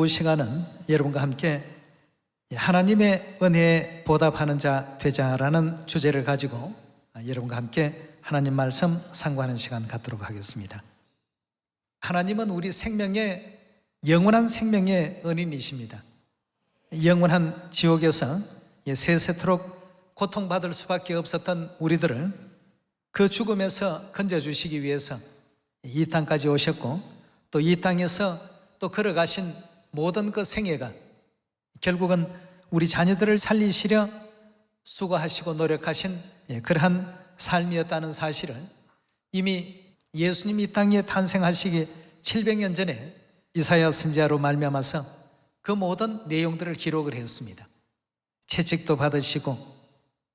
오후 시간은 여러분과 함께 하나님의 은혜에 보답하는 자 되자라는 주제를 가지고 여러분과 함께 하나님 말씀 상고하는 시간 갖도록 하겠습니다. 하나님은 우리 생명의 영원한 생명의 은인이십니다. 영원한 지옥에서 세세토록 고통받을 수밖에 없었던 우리들을 그 죽음에서 건져주시기 위해서 이 땅까지 오셨고, 또 이 땅에서 또 걸어가신 모든 그 생애가 결국은 우리 자녀들을 살리시려 수고하시고 노력하신 그러한 삶이었다는 사실을 이미 예수님이 이 땅에 탄생하시기 700년 전에 이사야 선지자로 말미암아서 그 모든 내용들을 기록을 했습니다. 채찍도 받으시고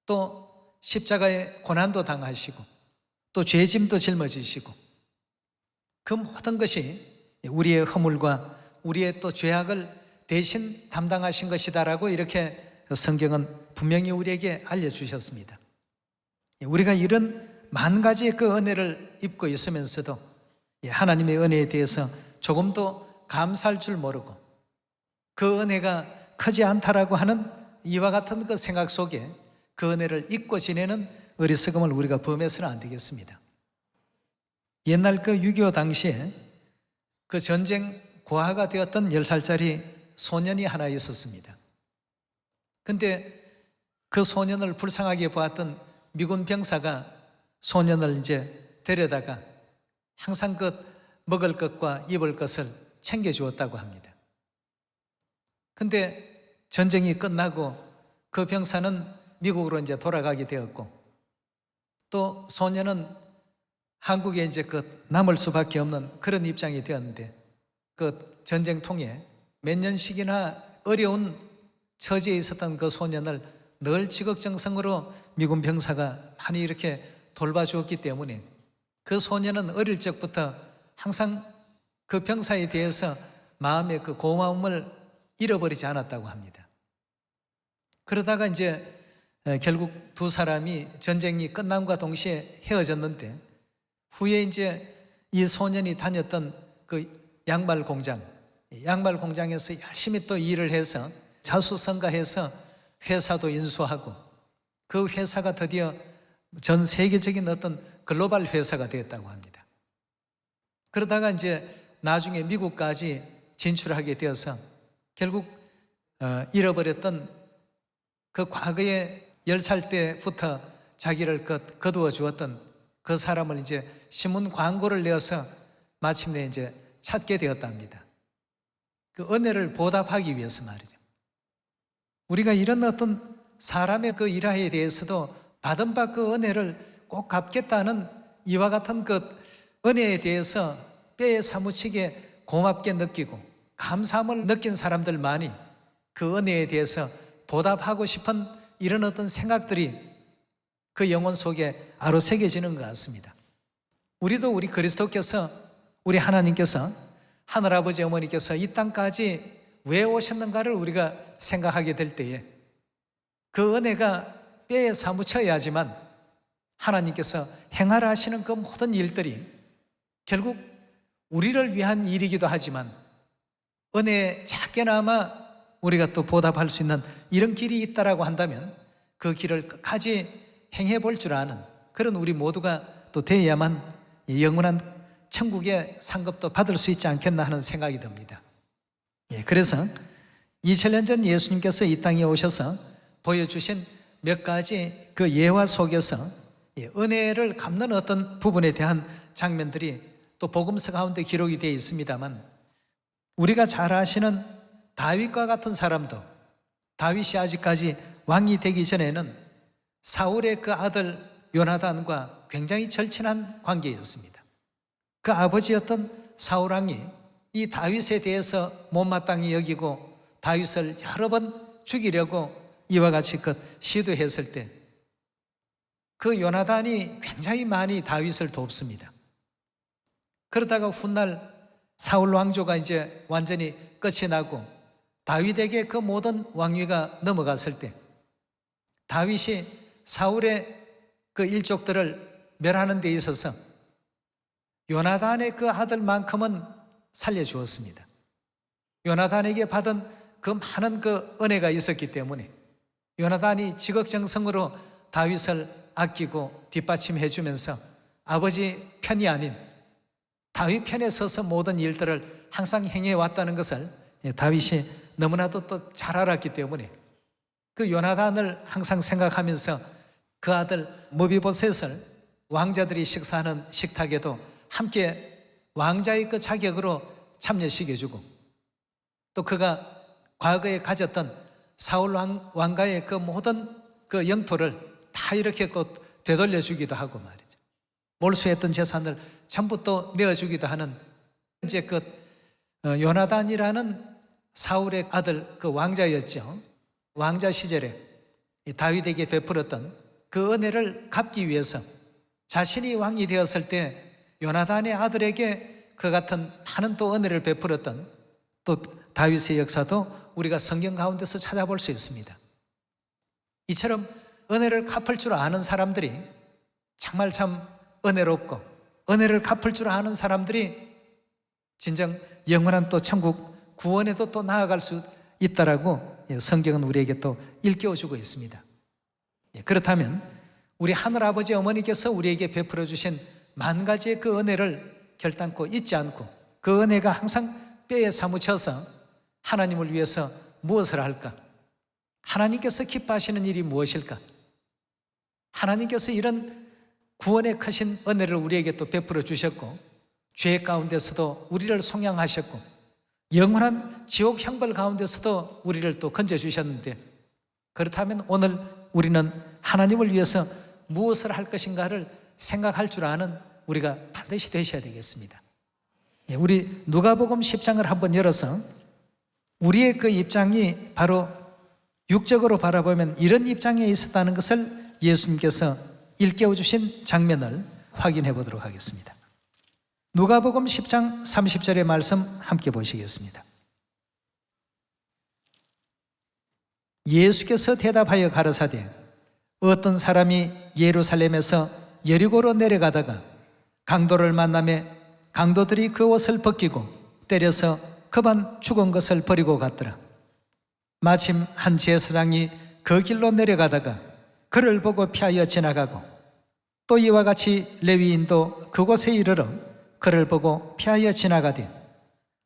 또 십자가의 고난도 당하시고 또 죄짐도 짊어지시고 그 모든 것이 우리의 허물과 우리의 또 죄악을 대신 담당하신 것이다라고 이렇게 성경은 분명히 우리에게 알려주셨습니다. 우리가 이런 만 가지의 그 은혜를 입고 있으면서도 하나님의 은혜에 대해서 조금도 감사할 줄 모르고 그 은혜가 크지 않다라고 하는 이와 같은 그 생각 속에 그 은혜를 잊고 지내는 어리석음을 우리가 범해서는 안 되겠습니다. 옛날 그 6.25 당시에 그 전쟁 고아가 되었던 10살짜리 소년이 하나 있었습니다. 근데 그 소년을 불쌍하게 보았던 미군 병사가 소년을 이제 데려다가 항상 그 먹을 것과 입을 것을 챙겨주었다고 합니다. 근데 전쟁이 끝나고 그 병사는 미국으로 이제 돌아가게 되었고, 또 소년은 한국에 이제 그 남을 수밖에 없는 그런 입장이 되었는데, 그 전쟁통에 몇 년씩이나 어려운 처지에 있었던 그 소년을 늘 지극정성으로 미군 병사가 많이 이렇게 돌봐주었기 때문에 그 소년은 어릴 적부터 항상 그 병사에 대해서 마음의 그 고마움을 잃어버리지 않았다고 합니다. 그러다가 이제 결국 두 사람이 전쟁이 끝남과 동시에 헤어졌는데, 후에 이제 이 소년이 다녔던 그 양말 공장에서 열심히 또 일을 해서 자수성가해서 회사도 인수하고 그 회사가 드디어 전 세계적인 어떤 글로벌 회사가 되었다고 합니다. 그러다가 이제 나중에 미국까지 진출하게 되어서 결국 잃어버렸던 그 과거에 10살 때부터 자기를 거두어 주었던 그 사람을 이제 신문 광고를 내어서 마침내 이제 찾게 되었답니다. 그 은혜를 보답하기 위해서 말이죠. 우리가 이런 어떤 사람의 그 일화에 대해서도 받은 바 그 은혜를 꼭 갚겠다는 이와 같은 그 은혜에 대해서 뼈에 사무치게 고맙게 느끼고 감사함을 느낀 사람들만이 그 은혜에 대해서 보답하고 싶은 이런 어떤 생각들이 그 영혼 속에 아로새겨지는 것 같습니다. 우리도 우리 그리스도께서, 우리 하나님께서, 하늘아버지 어머니께서 이 땅까지 왜 오셨는가를 우리가 생각하게 될 때에 그 은혜가 뼈에 사무쳐야지만 하나님께서 행하라 하시는 그 모든 일들이 결국 우리를 위한 일이기도 하지만 은혜에 작게나마 우리가 또 보답할 수 있는 이런 길이 있다라고 한다면 그 길을 끝까지 행해 볼 줄 아는 그런 우리 모두가 또 되어야만 영원한 천국의 상급도 받을 수 있지 않겠나 하는 생각이 듭니다. 그래서 2000년 전 예수님께서 이 땅에 오셔서 보여주신 몇 가지 그 예화 속에서 은혜를 갚는 어떤 부분에 대한 장면들이 또 복음서 가운데 기록이 되어 있습니다만, 우리가 잘 아시는 다윗과 같은 사람도 다윗이 아직까지 왕이 되기 전에는 사울의 그 아들 요나단과 굉장히 절친한 관계였습니다. 그 아버지였던 사울 왕이 이 다윗에 대해서 못마땅히 여기고 다윗을 여러 번 죽이려고 이와 같이 시도했을 때 그 요나단이 굉장히 많이 다윗을 돕습니다. 그러다가 훗날 사울 왕조가 이제 완전히 끝이 나고 다윗에게 그 모든 왕위가 넘어갔을 때 다윗이 사울의 그 일족들을 멸하는 데 있어서 요나단의 그 아들만큼은 살려주었습니다. 요나단에게 받은 그 많은 그 은혜가 있었기 때문에 요나단이 지극정성으로 다윗을 아끼고 뒷받침해 주면서 아버지 편이 아닌 다윗 편에 서서 모든 일들을 항상 행해 왔다는 것을 다윗이 너무나도 또 잘 알았기 때문에 그 요나단을 항상 생각하면서 그 아들 무비보셋을 왕자들이 식사하는 식탁에도 함께 왕자의 그 자격으로 참여시켜주고 또 그가 과거에 가졌던 사울 왕가의 그 모든 그 영토를 다 이렇게 되돌려주기도 하고 말이죠. 몰수했던 재산을 전부 또 내어주기도 하는 이제 그 요나단이라는 사울의 아들 그 왕자였죠. 왕자 시절에 다윗에게 베풀었던 그 은혜를 갚기 위해서 자신이 왕이 되었을 때 요나단의 아들에게 그 같은 많은 또 은혜를 베풀었던 또 다윗의 역사도 우리가 성경 가운데서 찾아볼 수 있습니다. 이처럼 은혜를 갚을 줄 아는 사람들이 정말 참 은혜롭고 은혜를 갚을 줄 아는 사람들이 진정 영원한 또 천국 구원에도 또 나아갈 수 있다라고 성경은 우리에게 또 일깨워주고 있습니다. 그렇다면 우리 하늘아버지 어머니께서 우리에게 베풀어 주신 만 가지의 그 은혜를 결단코 잊지 않고 그 은혜가 항상 뼈에 사무쳐서 하나님을 위해서 무엇을 할까? 하나님께서 기뻐하시는 일이 무엇일까? 하나님께서 이런 구원의 크신 은혜를 우리에게 또 베풀어 주셨고 죄 가운데서도 우리를 속량하셨고 영원한 지옥 형벌 가운데서도 우리를 또 건져주셨는데 그렇다면 오늘 우리는 하나님을 위해서 무엇을 할 것인가를 생각할 줄 아는 우리가 반드시 되셔야 되겠습니다. 우리 누가복음 10장을 한번 열어서 우리의 그 입장이 바로 육적으로 바라보면 이런 입장에 있었다는 것을 예수님께서 일깨워 주신 장면을 확인해 보도록 하겠습니다. 누가복음 10장 30절의 말씀 함께 보시겠습니다. 예수께서 대답하여 가라사대 어떤 사람이 예루살렘에서 여리고로 내려가다가 강도를 만나매 강도들이 그 옷을 벗기고 때려서 급한 죽은 것을 버리고 갔더라. 마침 한 제사장이 그 길로 내려가다가 그를 보고 피하여 지나가고 또 이와 같이 레위인도 그곳에 이르러 그를 보고 피하여 지나가되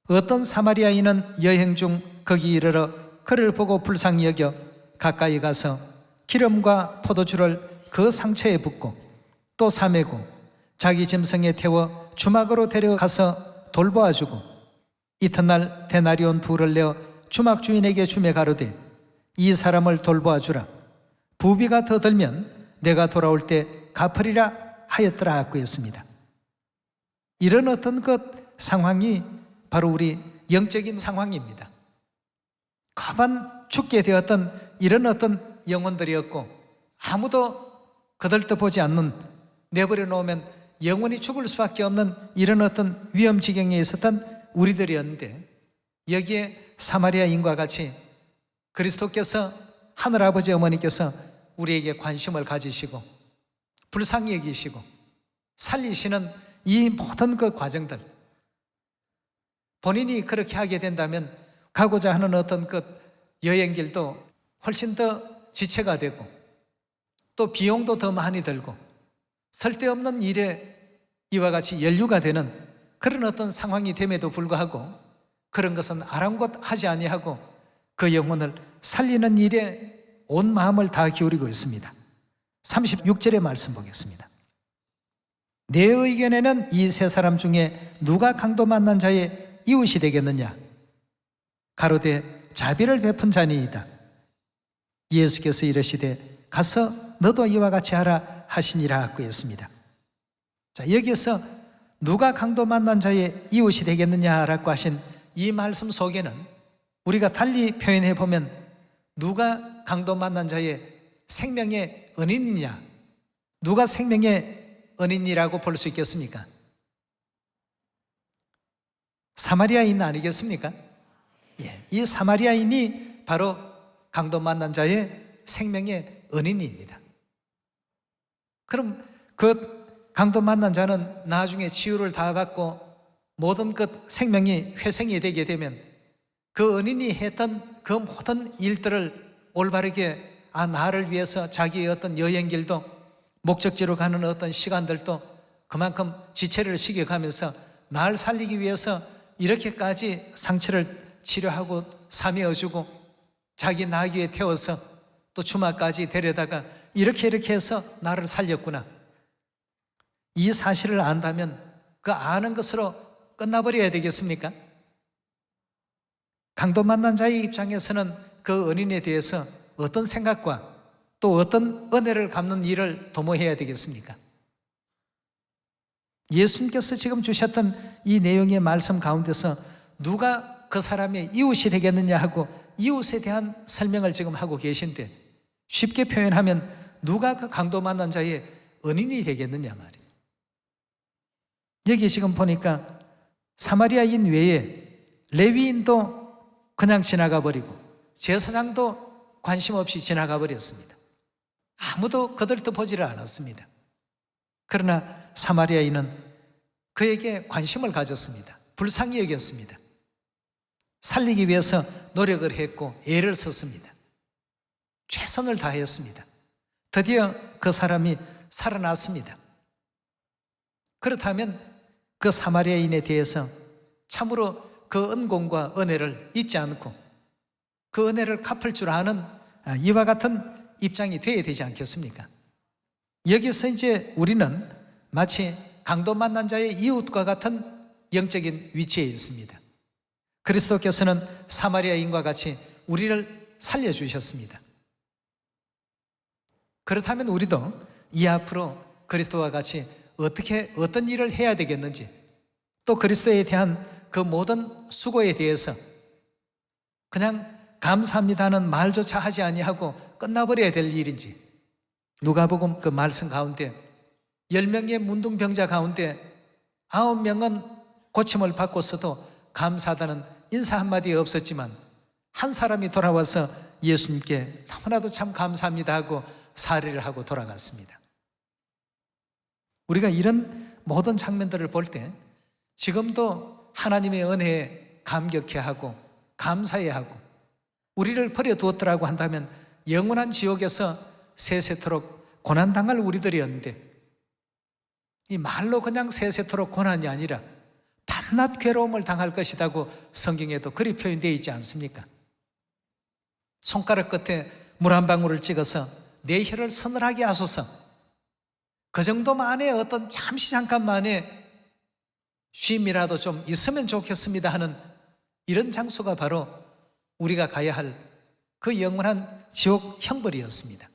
어떤 사마리아인은 여행 중 거기 이르러 그를 보고 불쌍히 여겨 가까이 가서 기름과 포도주를 그 상처에 붓고 또 사매고 자기 짐승에 태워 주막으로 데려가서 돌보아주고 이튿날 데나리온 둘을 내어 주막 주인에게 주매 가로되 이 사람을 돌보아주라. 부비가 더 들면 내가 돌아올 때 갚으리라 하였더라 하고 했습니다. 이런 어떤 것 상황이 바로 우리 영적인 상황입니다. 가만 죽게 되었던 이런 어떤 영혼들이었고 아무도 거들떠보지 않는 내버려 놓으면 영원히 죽을 수밖에 없는 이런 어떤 위험지경에 있었던 우리들이었는데 여기에 사마리아인과 같이 그리스도께서 하늘아버지 어머니께서 우리에게 관심을 가지시고 불쌍히 여기시고 살리시는 이 모든 그 과정들 본인이 그렇게 하게 된다면 가고자 하는 어떤 그 여행길도 훨씬 더 지체가 되고 또 비용도 더 많이 들고 쓸데없는 일에 이와 같이 연루가 되는 그런 어떤 상황이 됨에도 불구하고 그런 것은 아랑곳하지 아니하고 그 영혼을 살리는 일에 온 마음을 다 기울이고 있습니다. 36절의 말씀 보겠습니다. 내 의견에는 이 세 사람 중에 누가 강도 만난 자의 이웃이 되겠느냐? 가로되 자비를 베푼 자니이다. 예수께서 이르시되 가서 너도 이와 같이 하라 하시니라 하고 했습니다. 자, 여기에서 누가 강도 만난 자의 이웃이 되겠느냐라고 하신 이 말씀 속에는 우리가 달리 표현해 보면 누가 강도 만난 자의 생명의 은인이냐, 누가 생명의 은인이라고 볼 수 있겠습니까? 사마리아인 아니겠습니까? 이 사마리아인이 바로 강도 만난 자의 생명의 은인입니다. 그럼 그 강도 만난 자는 나중에 치유를 다 받고 모든 것 생명이 회생이 되게 되면 그 은인이 했던 그 모든 일들을 올바르게 나를 위해서 자기의 어떤 여행길도 목적지로 가는 어떤 시간들도 그만큼 지체를 시켜가면서 날 살리기 위해서 이렇게까지 상처를 치료하고 사매어주고 자기 나귀에 태워서 또 주마까지 데려다가 이렇게 해서 나를 살렸구나. 이 사실을 안다면 그 아는 것으로 끝나버려야 되겠습니까? 강도 만난 자의 입장에서는 그 은인에 대해서 어떤 생각과 또 어떤 은혜를 갚는 일을 도모해야 되겠습니까? 예수님께서 지금 주셨던 이 내용의 말씀 가운데서 누가 그 사람의 이웃이 되겠느냐 하고 이웃에 대한 설명을 지금 하고 계신데, 쉽게 표현하면 누가 그 강도 만난 자의 은인이 되겠느냐 말이죠. 여기 지금 보니까 사마리아인 외에 레위인도 그냥 지나가 버리고 제사장도 관심 없이 지나가 버렸습니다. 아무도 그들도 보지를 않았습니다. 그러나 사마리아인은 그에게 관심을 가졌습니다. 불쌍히 여겼습니다. 살리기 위해서 노력을 했고 애를 썼습니다. 최선을 다했습니다. 드디어 그 사람이 살아났습니다. 그렇다면 그 사마리아인에 대해서 참으로 그 은공과 은혜를 잊지 않고 그 은혜를 갚을 줄 아는 이와 같은 입장이 되어야 되지 않겠습니까? 여기서 이제 우리는 마치 강도 만난 자의 이웃과 같은 영적인 위치에 있습니다. 그리스도께서는 사마리아인과 같이 우리를 살려주셨습니다. 그렇다면 우리도 이 앞으로 그리스도와 같이 어떤 일을 해야 되겠는지, 또 그리스도에 대한 그 모든 수고에 대해서 그냥 감사합니다는 말조차 하지 아니하고 끝나버려야 될 일인지, 누가복음 그 말씀 가운데 10명의 문둥병자 가운데 9명은 고침을 받고서도 감사하다는 인사 한마디 없었지만 한 사람이 돌아와서 예수님께 너무나도 참 감사합니다 하고 사례를 하고 돌아갔습니다. 우리가 이런 모든 장면들을 볼 때 지금도 하나님의 은혜에 감격해하고 감사해하고 우리를 버려두었더라고 한다면 영원한 지옥에서 세세토록 고난당할 우리들이었는데, 이 말로 그냥 세세토록 고난이 아니라 밤낮 괴로움을 당할 것이라고 성경에도 그리 표현되어 있지 않습니까? 손가락 끝에 물 한 방울을 찍어서 내 혀를 서늘하게 하소서, 그 정도만의 어떤 잠깐만의 쉼이라도 좀 있으면 좋겠습니다 하는 이런 장소가 바로 우리가 가야 할 그 영원한 지옥 형벌이었습니다.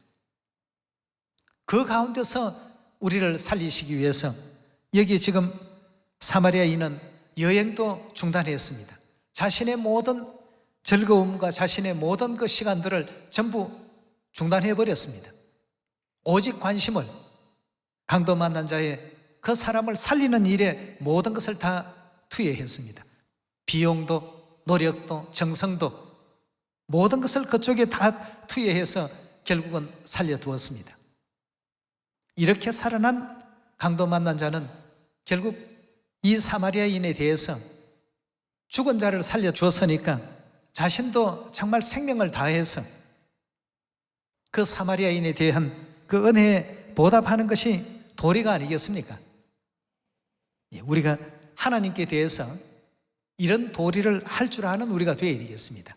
그 가운데서 우리를 살리시기 위해서 여기 지금 사마리아인은 여행도 중단했습니다. 자신의 모든 즐거움과 자신의 모든 그 시간들을 전부 중단해버렸습니다. 오직 관심을 강도 만난 자의 그 사람을 살리는 일에 모든 것을 다 투여했습니다. 비용도 노력도 정성도 모든 것을 그쪽에 다 투여해서 결국은 살려두었습니다. 이렇게 살아난 강도 만난 자는 결국 이 사마리아인에 대해서 죽은 자를 살려주었으니까 자신도 정말 생명을 다해서 그 사마리아인에 대한 그 은혜에 보답하는 것이 도리가 아니겠습니까? 우리가 하나님께 대해서 이런 도리를 할 줄 아는 우리가 되어야 되겠습니다.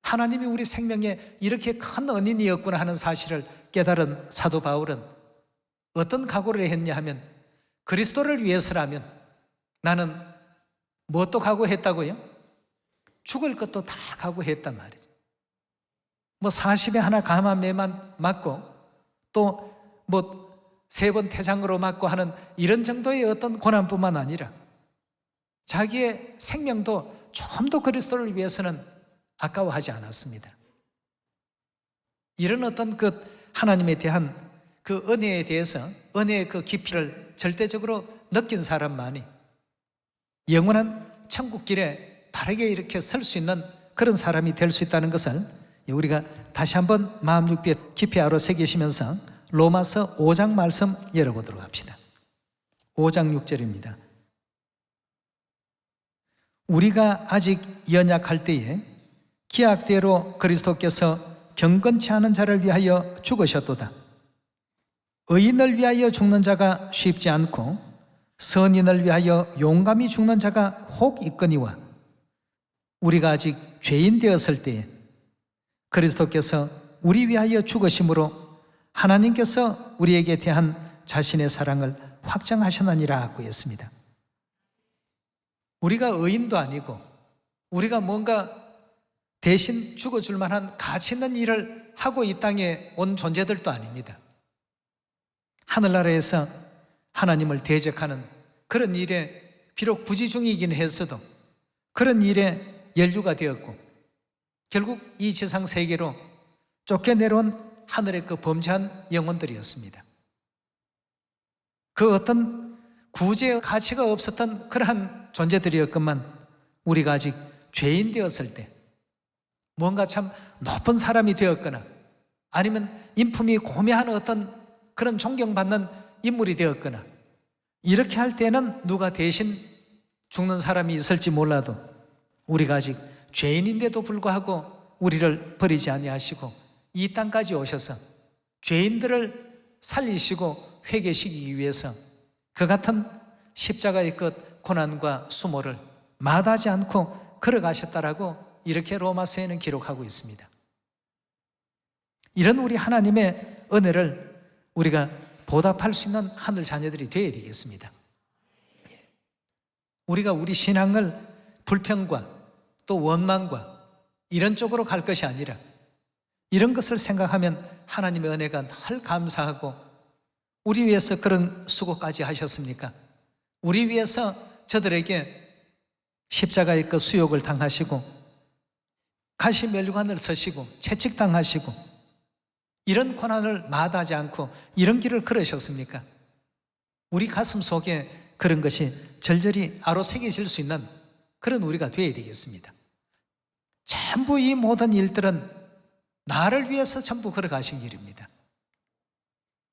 하나님이 우리 생명에 이렇게 큰 은인이었구나 하는 사실을 깨달은 사도 바울은 어떤 각오를 했냐 하면, 그리스도를 위해서라면 나는 무엇도 각오했다고요? 죽을 것도 다 각오했단 말이죠. 40에 하나 감암매만 맞고 또 3번 태장으로 맞고 하는 이런 정도의 어떤 고난뿐만 아니라 자기의 생명도 조금도 그리스도를 위해서는 아까워하지 않았습니다. 이런 어떤 그 하나님에 대한 그 은혜에 대해서, 은혜의 그 깊이를 절대적으로 느낀 사람만이 영원한 천국길에 바르게 이렇게 설 수 있는 그런 사람이 될 수 있다는 것을 우리가 다시 한번 마음 깊이 새기시면서 로마서 5장 말씀 열어보도록 합시다. 5장 6절입니다. 우리가 아직 연약할 때에 기약대로 그리스도께서 경건치 않은 자를 위하여 죽으셨도다. 의인을 위하여 죽는 자가 쉽지 않고 선인을 위하여 용감히 죽는 자가 혹 있거니와 우리가 아직 죄인 되었을 때에 그리스도께서 우리 위하여 죽으심으로 하나님께서 우리에게 대한 자신의 사랑을 확정하셨느니라 하고 했습니다. 우리가 의인도 아니고 우리가 뭔가 대신 죽어줄 만한 가치 있는 일을 하고 이 땅에 온 존재들도 아닙니다. 하늘나라에서 하나님을 대적하는 그런 일에 비록 부지 중이긴 했어도 그런 일에 연루가 되었고 결국 이 지상 세계로 쫓겨내려온 하늘의 그 범죄한 영혼들이었습니다. 그 어떤 구제의 가치가 없었던 그러한 존재들이었건만 우리가 아직 죄인 되었을 때 뭔가 참 높은 사람이 되었거나 아니면 인품이 고매한 어떤 그런 존경받는 인물이 되었거나 이렇게 할 때는 누가 대신 죽는 사람이 있을지 몰라도 우리가 아직 죄인인데도 불구하고 우리를 버리지 아니하시고 이 땅까지 오셔서 죄인들을 살리시고 회개시키기 위해서 그 같은 십자가의 끝 고난과 수모를 마다하지 않고 걸어가셨다라고 이렇게 로마서에는 기록하고 있습니다. 이런 우리 하나님의 은혜를 우리가 보답할 수 있는 하늘 자녀들이 되어야 되겠습니다. 우리가 우리 신앙을 불평과 또 원망과 이런 쪽으로 갈 것이 아니라 이런 것을 생각하면 하나님의 은혜가 늘 감사하고 우리 위해서 그런 수고까지 하셨습니까? 우리 위해서 저들에게 십자가의 그 수욕을 당하시고 가시 면류관을 서시고 채찍당하시고 이런 고난을 마다하지 않고 이런 길을 걸으셨습니까? 우리 가슴 속에 그런 것이 절절히 아로새겨질 수 있는 그런 우리가 되어야 되겠습니다. 전부 이 모든 일들은 나를 위해서 전부 걸어가신 길입니다.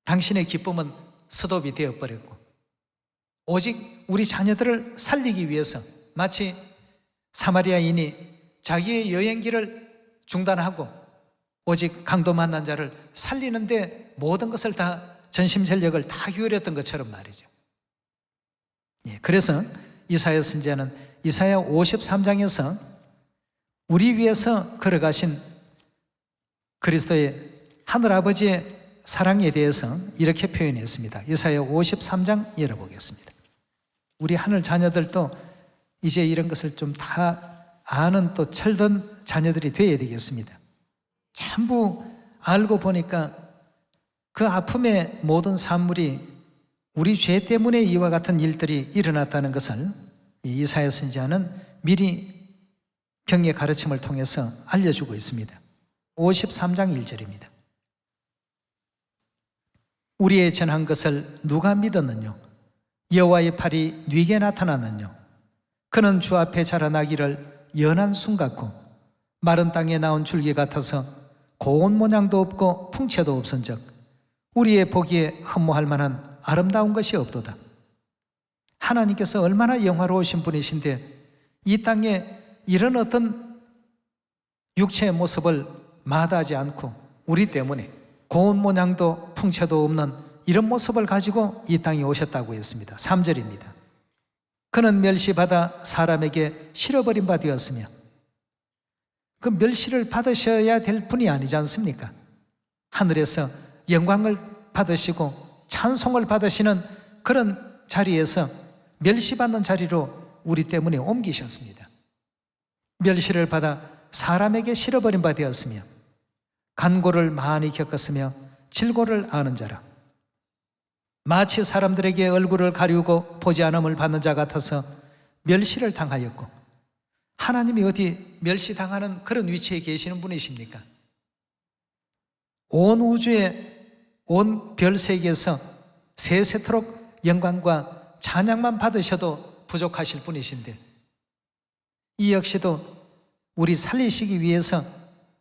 당신의 기쁨은 스톱이 되어버렸고 오직 우리 자녀들을 살리기 위해서 마치 사마리아인이 자기의 여행길을 중단하고 오직 강도 만난 자를 살리는데 모든 것을 다 전심전력을 다 기울였던 것처럼 말이죠. 그래서 이사야 선지자는 이사야 53장에서 우리 위해서 걸어가신 그리스도의 하늘아버지의 사랑에 대해서 이렇게 표현했습니다. 이사야 53장 열어보겠습니다. 우리 하늘 자녀들도 이제 이런 것을 좀 다 아는 또 철든 자녀들이 되어야 되겠습니다. 전부 알고 보니까 그 아픔의 모든 산물이 우리 죄 때문에 이와 같은 일들이 일어났다는 것을 이사야 선지자는 미리 경의 가르침을 통해서 알려주고 있습니다. 53장 1절입니다. 우리의 전한 것을 누가 믿었느뇨? 여호와의 팔이 네게 나타났느뇨? 그는 주 앞에 자라나기를 연한 순 같고 마른 땅에 나온 줄기 같아서 고운 모양도 없고 풍채도 없은즉 우리의 보기에 흠모할 만한 아름다운 것이 없도다. 하나님께서 얼마나 영화로우신 분이신데 이 땅에 이런 어떤 육체의 모습을 마다하지 않고 우리 때문에 고운 모양도 풍채도 없는 이런 모습을 가지고 이 땅에 오셨다고 했습니다. 3절입니다. 그는 멸시받아 사람에게 실어버린 바 되었으며 그 멸시를 받으셔야 될 분이 아니지 않습니까? 하늘에서 영광을 받으시고 찬송을 받으시는 그런 자리에서 멸시받는 자리로 우리 때문에 옮기셨습니다. 멸시를 받아 사람에게 실어버린 바 되었으며 간고를 많이 겪었으며 질고를 아는 자라. 마치 사람들에게 얼굴을 가리우고 보지 않음을 받는 자 같아서 멸시를 당하였고 하나님이 어디 멸시당하는 그런 위치에 계시는 분이십니까? 온 우주의 온 별세계에서 세세토록 영광과 찬양만 받으셔도 부족하실 분이신데 이 역시도 우리 살리시기 위해서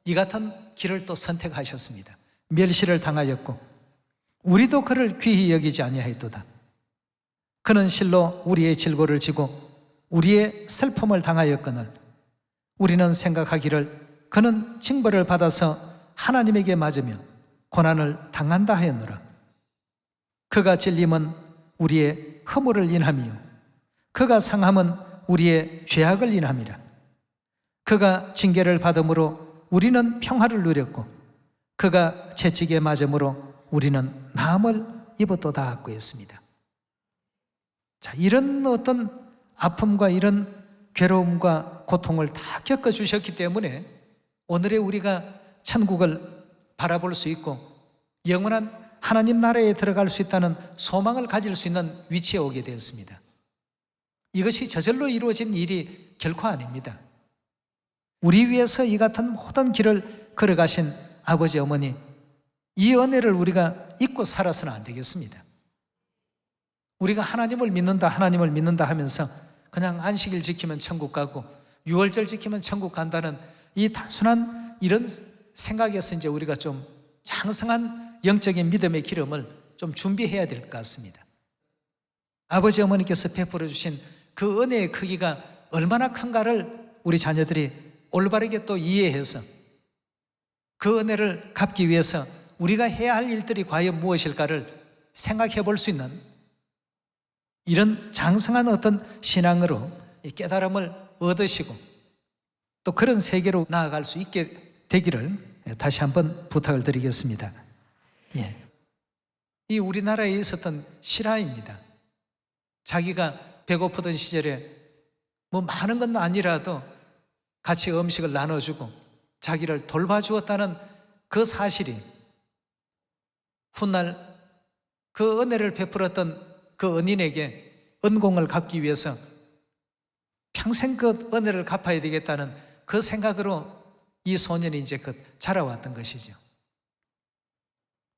이 같은 길을 또 선택하셨습니다. 멸시를 당하였고 우리도 그를 귀히 여기지 아니하였도다. 그는 실로 우리의 질고를 지고 우리의 슬픔을 당하였거늘 우리는 생각하기를 그는 징벌을 받아서 하나님에게 맞으며 고난을 당한다 하였노라. 그가 찔림은 우리의 허물을 인함이요 그가 상함은 우리의 죄악을 인함이라. 그가 징계를 받음으로 우리는 평화를 누렸고 그가 채찍에 맞음으로 우리는 나음을 입었도다 하고 했습니다. 자, 이런 어떤 아픔과 이런 괴로움과 고통을 다 겪어주셨기 때문에 오늘의 우리가 천국을 바라볼 수 있고 영원한 하나님 나라에 들어갈 수 있다는 소망을 가질 수 있는 위치에 오게 되었습니다. 이것이 저절로 이루어진 일이 결코 아닙니다. 우리 위해서 이 같은 모든 길을 걸어가신 아버지 어머니, 이 은혜를 우리가 잊고 살아서는 안 되겠습니다. 우리가 하나님을 믿는다 하면서 그냥 안식일 지키면 천국 가고 유월절 지키면 천국 간다는 이 단순한 이런 생각에서 이제 우리가 좀 장성한 영적인 믿음의 기름을 좀 준비해야 될 것 같습니다. 아버지 어머니께서 베풀어 주신 그 은혜의 크기가 얼마나 큰가를 우리 자녀들이 올바르게 또 이해해서 그 은혜를 갚기 위해서 우리가 해야 할 일들이 과연 무엇일까를 생각해 볼 수 있는 이런 장성한 어떤 신앙으로 이 깨달음을 얻으시고 또 그런 세계로 나아갈 수 있게 되기를 다시 한번 부탁을 드리겠습니다. 예. 이 우리나라에 있었던 실화입니다. 자기가 배고프던 시절에 뭐 많은 건 아니라도 같이 음식을 나눠주고 자기를 돌봐주었다는 그 사실이 훗날 그 은혜를 베풀었던 그 은인에게 은공을 갚기 위해서 평생 그 은혜를 갚아야 되겠다는 그 생각으로 이 소년이 이제 자라왔던 것이죠.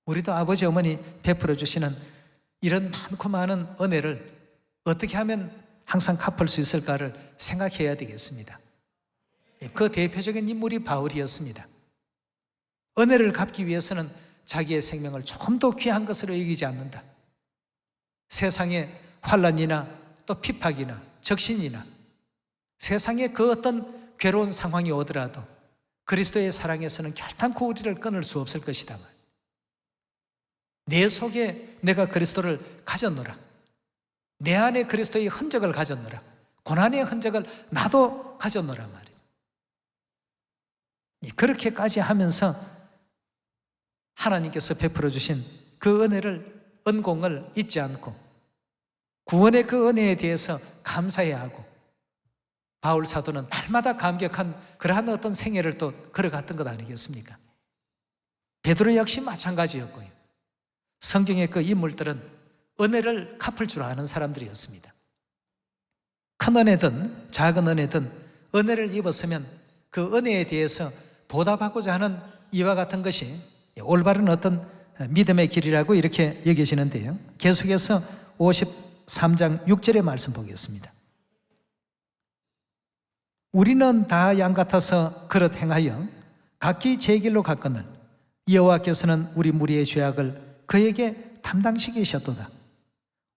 우리도 아버지 어머니 베풀어 주시는 이런 많고 많은 은혜를 어떻게 하면 항상 갚을 수 있을까를 생각해야 되겠습니다. 그 대표적인 인물이 바울이었습니다. 은혜를 갚기 위해서는 자기의 생명을 조금 더 귀한 것으로 여기지 않는다. 세상의 환난이나 또 핍박이나 적신이나 세상의 그 어떤 괴로운 상황이 오더라도 그리스도의 사랑에서는 결단코 우리를 끊을 수 없을 것이다. 내 속에 내가 그리스도를 가졌노라. 내 안에 그리스도의 흔적을 가졌노라. 고난의 흔적을 나도 가졌노라 말이죠. 그렇게까지 하면서 하나님께서 베풀어 주신 그 은혜를, 은공을 잊지 않고 구원의 그 은혜에 대해서 감사해야 하고 바울 사도는 날마다 감격한 그러한 어떤 생애를 또 걸어갔던 것 아니겠습니까? 베드로 역시 마찬가지였고요. 성경의 그 인물들은 은혜를 갚을 줄 아는 사람들이었습니다. 큰 은혜든 작은 은혜든 은혜를 입었으면 그 은혜에 대해서 보답하고자 하는 이와 같은 것이 올바른 어떤 믿음의 길이라고 이렇게 여기시는데요. 계속해서 53장 6절의 말씀 보겠습니다. 우리는 다 양 같아서 그릇 행하여 각기 제 길로 갔거늘 여호와께서는 우리 무리의 죄악을 그에게 담당시키셨도다.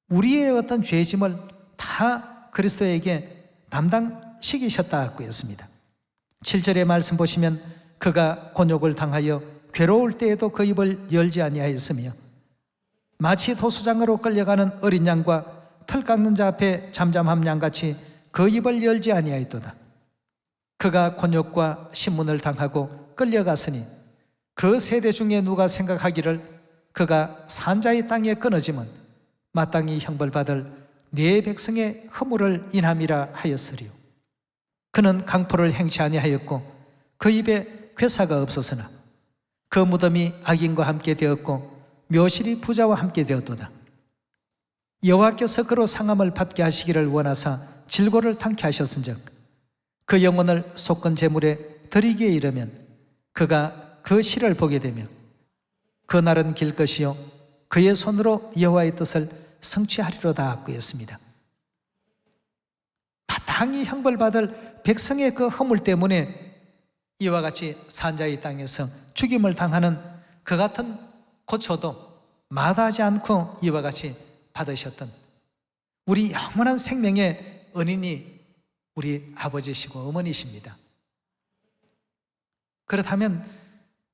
우리의 어떤 죄짐을 다 그리스도에게 담당시키셨다 하고 했습니다. 7절의 말씀 보시면 그가 곤욕을 당하여 괴로울 때에도 그 입을 열지 아니하였으며 마치 도수장으로 끌려가는 어린 양과 털 깎는 자 앞에 잠잠한 양같이 그 입을 열지 아니하였도다. 그가 곤욕과 신문을 당하고 끌려갔으니 그 세대 중에 누가 생각하기를 그가 산자의 땅에 끊어짐은 마땅히 형벌받을 네 백성의 허물을 인함이라 하였으리요. 그는 강포를 행치 아니하였고 그 입에 괴사가 없었으나 그 무덤이 악인과 함께 되었고 묘실이 부자와 함께 되었도다. 여호와께서 그로 상함을 받게 하시기를 원하사 질고를 당케 하셨은즉 그 영혼을 속건 제물에 드리기에 이르면 그가 그 실을 보게 되며 그 날은 길 것이요 그의 손으로 여호와의 뜻을 성취하리로다 하고 했습니다. 마땅히 형벌받을 백성의 그 허물 때문에 이와 같이 산자의 땅에서 죽임을 당하는 그 같은 고초도 마다하지 않고 이와 같이 받으셨던 우리 영원한 생명의 은인이 우리 아버지시고 어머니십니다. 그렇다면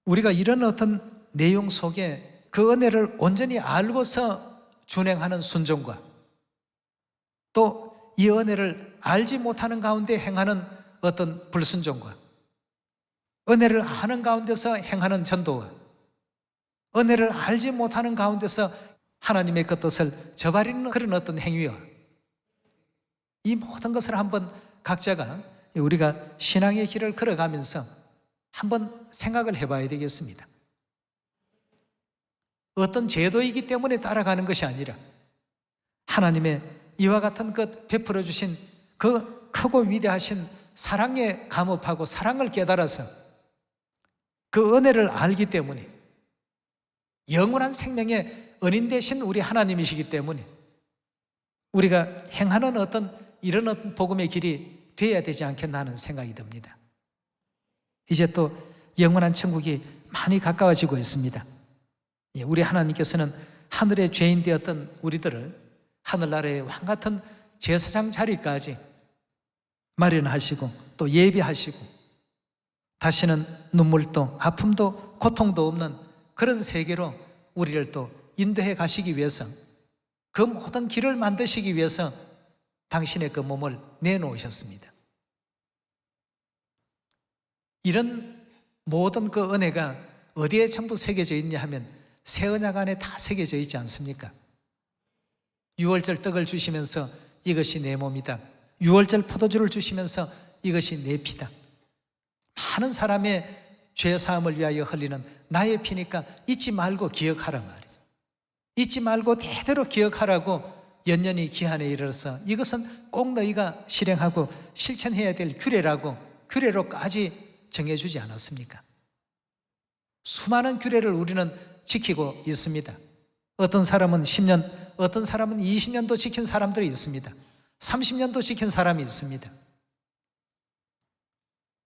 우리가 이런 어떤 내용 속에 그 은혜를 온전히 알고서 준행하는 순종과 또 이 은혜를 알지 못하는 가운데 행하는 어떤 불순종과 은혜를 아는 가운데서 행하는 전도와 은혜를 알지 못하는 가운데서 하나님의 그 뜻을 저버리는 그런 어떤 행위와 이 모든 것을 한번 각자가 우리가 신앙의 길을 걸어가면서 한번 생각을 해봐야 되겠습니다. 어떤 제도이기 때문에 따라가는 것이 아니라 하나님의 이와 같은 것 베풀어 주신 그 크고 위대하신 사랑에 감업하고 사랑을 깨달아서 그 은혜를 알기 때문에 영원한 생명의 은인 되신 우리 하나님이시기 때문에 우리가 행하는 어떤 이런 어떤 복음의 길이 되어야 되지 않겠나 하는 생각이 듭니다. 이제 또 영원한 천국이 많이 가까워지고 있습니다. 우리 하나님께서는 하늘의 죄인 되었던 우리들을 하늘나라의 왕같은 제사장 자리까지 마련하시고 또 예비하시고 다시는 눈물도 아픔도 고통도 없는 그런 세계로 우리를 또 인도해 가시기 위해서 그 모든 길을 만드시기 위해서 당신의 그 몸을 내놓으셨습니다. 이런 모든 그 은혜가 어디에 전부 새겨져 있냐 하면 새 언약 안에 다 새겨져 있지 않습니까? 유월절 떡을 주시면서 이것이 내 몸이다. 유월절 포도주를 주시면서 이것이 내 피다. 많은 사람의 죄 사함을 위하여 흘리는 나의 피니까 잊지 말고 기억하라 말이죠. 잊지 말고 대대로 기억하라고 연년이 기한에 이르러서 이것은 꼭 너희가 실행하고 실천해야 될 규례라고 규례로까지 정해주지 않았습니까? 수많은 규례를 우리는 지키고 있습니다. 어떤 사람은 10년, 어떤 사람은 20년도 지킨 사람들이 있습니다. 30년도 지킨 사람이 있습니다.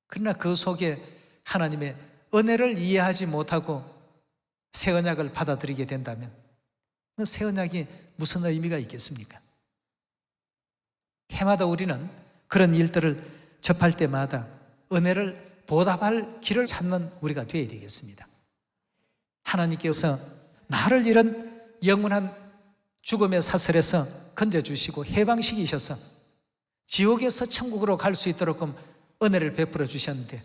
그러나 그 속에 하나님의 은혜를 이해하지 못하고 새 언약을 받아들이게 된다면 그 새 언약이 무슨 의미가 있겠습니까? 해마다 우리는 그런 일들을 접할 때마다 은혜를 보답할 길을 찾는 우리가 되어야 되겠습니다. 하나님께서 나를 이런 영원한 죽음의 사슬에서 건져주시고 해방시키셔서 지옥에서 천국으로 갈 수 있도록 은혜를 베풀어 주셨는데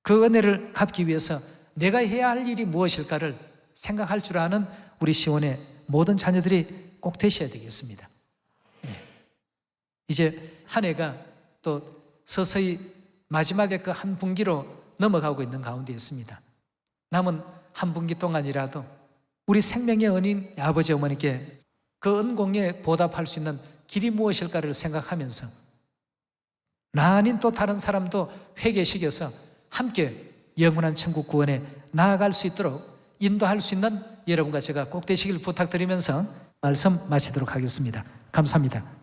그 은혜를 갚기 위해서 내가 해야 할 일이 무엇일까를 생각할 줄 아는 우리 시온의 모든 자녀들이 꼭 되셔야 되겠습니다. 네. 이제 한 해가 또 서서히 마지막에 그 한 분기로 넘어가고 있는 가운데 있습니다. 남은 한 분기 동안이라도 우리 생명의 은인 아버지 어머니께 그 은공에 보답할 수 있는 길이 무엇일까를 생각하면서 나 아닌 또 다른 사람도 회개시켜서 함께 영원한 천국 구원에 나아갈 수 있도록 인도할 수 있는 여러분과 제가 꼭 되시길 부탁드리면서 말씀 마치도록 하겠습니다. 감사합니다.